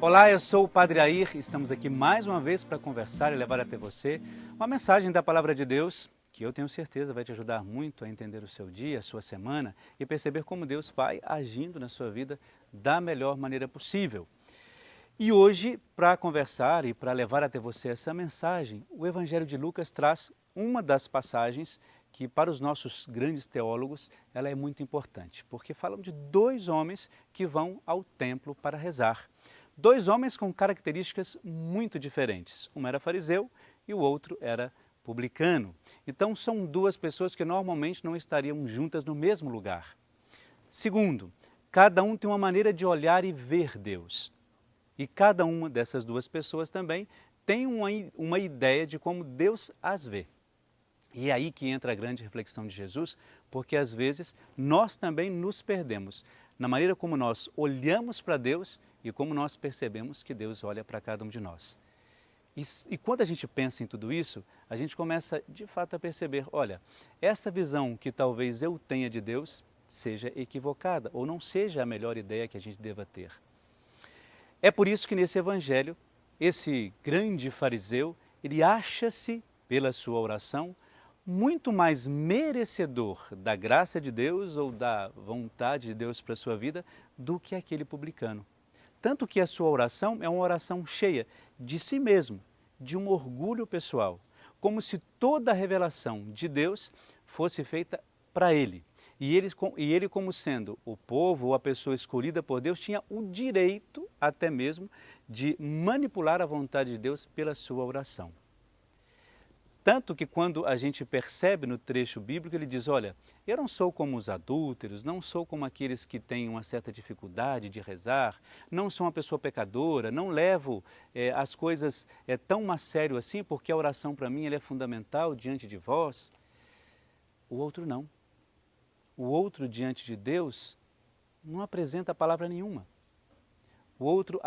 Olá, eu sou o Padre Air, estamos aqui mais uma vez para conversar e levar até você uma mensagem da Palavra de Deus que eu tenho certeza vai te ajudar muito a entender o seu dia, a sua semana e perceber como Deus vai agindo na sua vida da melhor maneira possível. E hoje, para conversar e para levar até você essa mensagem, o Evangelho de Lucas traz uma das passagens que para os nossos grandes teólogos ela é muito importante, porque falam de dois homens que vão ao templo para rezar. Dois homens com características muito diferentes. Um era fariseu e o outro era publicano. Então são duas pessoas que normalmente não estariam juntas no mesmo lugar. Segundo, cada um tem uma maneira de olhar e ver Deus. E cada uma dessas duas pessoas também tem uma ideia de como Deus as vê. E é aí que entra a grande reflexão de Jesus, porque às vezes nós também nos perdemos na maneira como nós olhamos para Deus e como nós percebemos que Deus olha para cada um de nós. E quando a gente pensa em tudo isso, a gente começa de fato a perceber, olha, essa visão que talvez eu tenha de Deus seja equivocada ou não seja a melhor ideia que a gente deva ter. É por isso que nesse evangelho, esse grande fariseu, ele acha-se, pela sua oração, muito mais merecedor da graça de Deus ou da vontade de Deus para a sua vida do que aquele publicano. Tanto que a sua oração é uma oração cheia de si mesmo, de um orgulho pessoal, como se toda a revelação de Deus fosse feita para ele. E ele, como sendo o povo ou a pessoa escolhida por Deus, tinha o direito até mesmo de manipular a vontade de Deus pela sua oração. Tanto que quando a gente percebe no trecho bíblico, ele diz, olha, eu não sou como os adúlteros, não sou como aqueles que têm uma certa dificuldade de rezar, não sou uma pessoa pecadora, não levo as coisas tão a sério assim, porque a oração para mim ela é fundamental diante de vós. O outro não. O outro diante de Deus não apresenta palavra nenhuma. O outro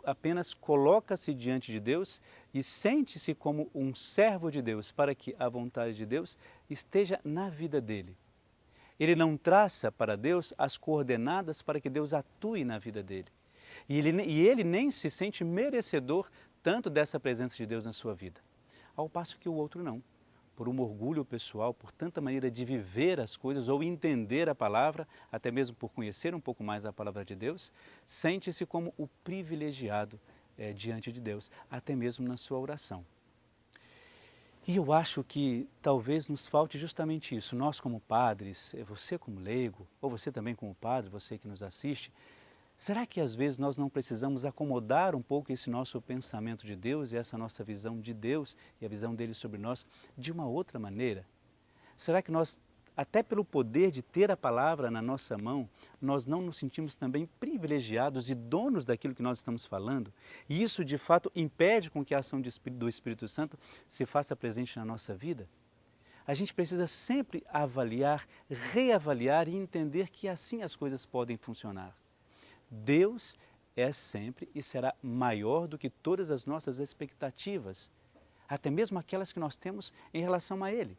apenas coloca-se diante de Deus e sente-se como um servo de Deus para que a vontade de Deus esteja na vida dele. Ele não traça para Deus as coordenadas para que Deus atue na vida dele. E ele nem se sente merecedor tanto dessa presença de Deus na sua vida. Ao passo que o outro não. Por um orgulho pessoal, por tanta maneira de viver as coisas ou entender a palavra, até mesmo por conhecer um pouco mais a palavra de Deus, sente-se como o privilegiado diante de Deus, até mesmo na sua oração. E eu acho que talvez nos falte justamente isso. Nós como padres, você como leigo, ou você também como padre, você que nos assiste, será que às vezes nós não precisamos acomodar um pouco esse nosso pensamento de Deus e essa nossa visão de Deus e a visão dele sobre nós de uma outra maneira? Será que nós, até pelo poder de ter a palavra na nossa mão, nós não nos sentimos também privilegiados e donos daquilo que nós estamos falando? E isso de fato impede com que a ação do Espírito Santo se faça presente na nossa vida? A gente precisa sempre avaliar, reavaliar e entender que assim as coisas podem funcionar. Deus é sempre e será maior do que todas as nossas expectativas, até mesmo aquelas que nós temos em relação a Ele.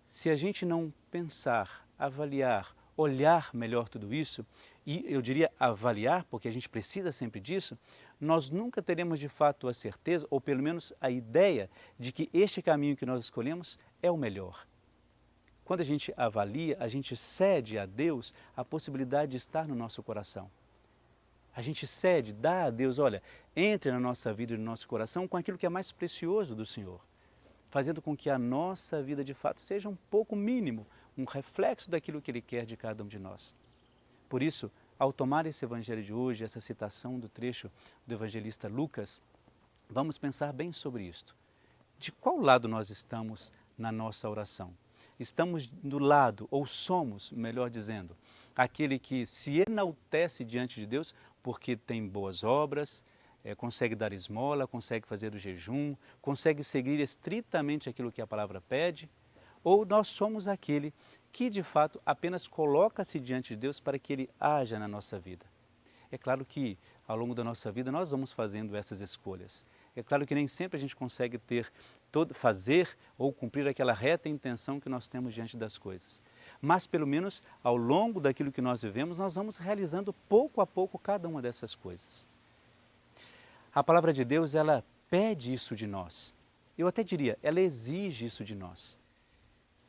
Se a gente não pensar, avaliar, olhar melhor tudo isso, e eu diria avaliar, porque a gente precisa sempre disso, nós nunca teremos de fato a certeza, ou pelo menos a ideia, de que este caminho que nós escolhemos é o melhor. Quando a gente avalia, a gente cede a Deus a possibilidade de estar no nosso coração. A gente cede, dá a Deus, olha, entre na nossa vida e no nosso coração com aquilo que é mais precioso do Senhor, fazendo com que a nossa vida de fato seja um pouco mínimo, um reflexo daquilo que Ele quer de cada um de nós. Por isso, ao tomar esse evangelho de hoje, essa citação do trecho do evangelista Lucas, vamos pensar bem sobre isto. De qual lado nós estamos na nossa oração? Estamos do lado, ou somos, melhor dizendo, aquele que se enaltece diante de Deus porque tem boas obras, consegue dar esmola, consegue fazer o jejum, consegue seguir estritamente aquilo que a palavra pede, ou nós somos aquele que de fato apenas coloca-se diante de Deus para que Ele haja na nossa vida. É claro que ao longo da nossa vida nós vamos fazendo essas escolhas. É claro que nem sempre a gente consegue fazer ou cumprir aquela reta intenção que nós temos diante das coisas. mas pelo menos ao longo daquilo que nós vivemos, nós vamos realizando pouco a pouco cada uma dessas coisas. A palavra de Deus, ela pede isso de nós. Eu até diria, ela exige isso de nós.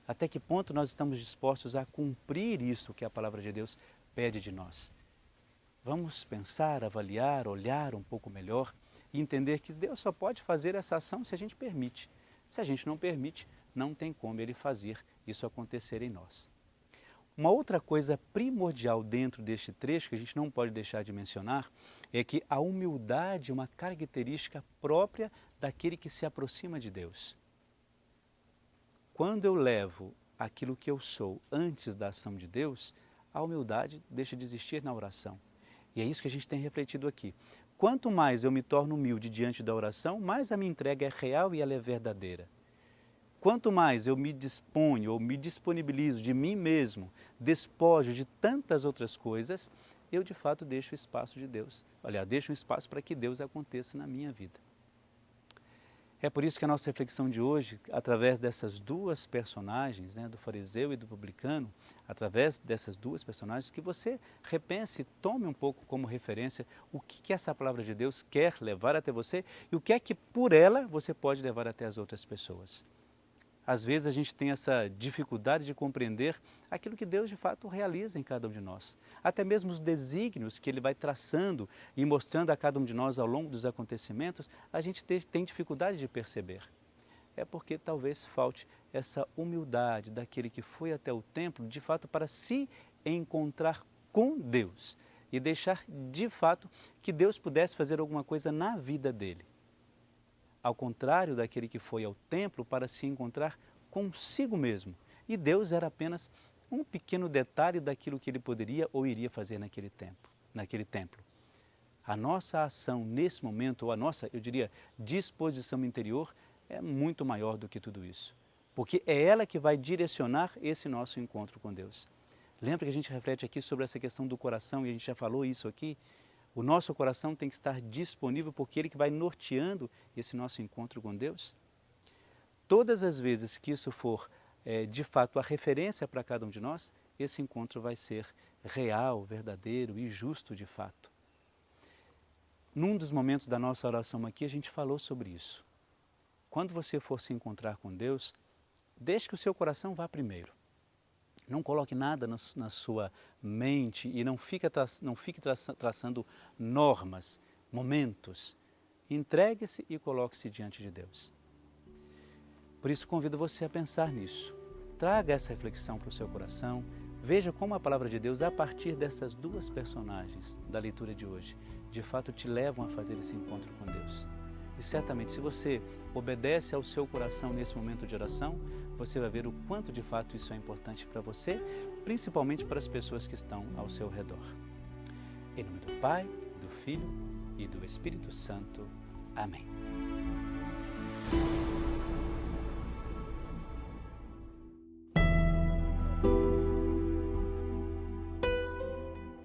Até que ponto nós estamos dispostos a cumprir isso que a palavra de Deus pede de nós? Vamos pensar, avaliar, olhar um pouco melhor e entender que Deus só pode fazer essa ação se a gente permite. Se a gente não permite, não tem como Ele fazer isso acontecer em nós. Uma outra coisa primordial dentro deste trecho, que a gente não pode deixar de mencionar, é que a humildade é uma característica própria daquele que se aproxima de Deus. Quando eu levo aquilo que eu sou antes da ação de Deus, a humildade deixa de existir na oração. E é isso que a gente tem refletido aqui. Quanto mais eu me torno humilde diante da oração, mais a minha entrega é real e ela é verdadeira. Quanto mais eu me disponho ou me disponibilizo de mim mesmo, despojo de tantas outras coisas, eu de fato deixo espaço de Deus. Aliás, deixo um espaço para que Deus aconteça na minha vida. É por isso que a nossa reflexão de hoje, através dessas duas personagens, do fariseu e do publicano, através dessas duas personagens, que você repense, tome um pouco como referência o que essa palavra de Deus quer levar até você e o que é que por ela você pode levar até as outras pessoas. Às vezes a gente tem essa dificuldade de compreender aquilo que Deus de fato realiza em cada um de nós. Até mesmo os desígnios que Ele vai traçando e mostrando a cada um de nós ao longo dos acontecimentos, a gente tem dificuldade de perceber. É porque talvez falte essa humildade daquele que foi até o templo, de fato, para se encontrar com Deus e deixar de fato que Deus pudesse fazer alguma coisa na vida dele. Ao contrário daquele que foi ao templo para se encontrar consigo mesmo. E Deus era apenas um pequeno detalhe daquilo que ele poderia ou iria fazer naquele templo. A nossa ação nesse momento, ou a nossa, eu diria, disposição interior, é muito maior do que tudo isso. Porque é ela que vai direcionar esse nosso encontro com Deus. Lembra que a gente reflete aqui sobre essa questão do coração, e a gente já falou isso aqui? O nosso coração tem que estar disponível porque ele que vai norteando esse nosso encontro com Deus. Todas as vezes que isso for, de fato, a referência para cada um de nós, esse encontro vai ser real, verdadeiro e justo de fato. Num dos momentos da nossa oração aqui, a gente falou sobre isso. Quando você for se encontrar com Deus, deixe que o seu coração vá primeiro. Não coloque nada na sua mente e não fique traçando normas, momentos. Entregue-se e coloque-se diante de Deus. Por isso convido você a pensar nisso. Traga essa reflexão para o seu coração. Veja como a palavra de Deus, a partir dessas duas personagens da leitura de hoje, de fato te levam a fazer esse encontro com Deus. E certamente, se você obedece ao seu coração nesse momento de oração, você vai ver o quanto de fato isso é importante para você, principalmente para as pessoas que estão ao seu redor. Em nome do Pai, do Filho e do Espírito Santo. Amém.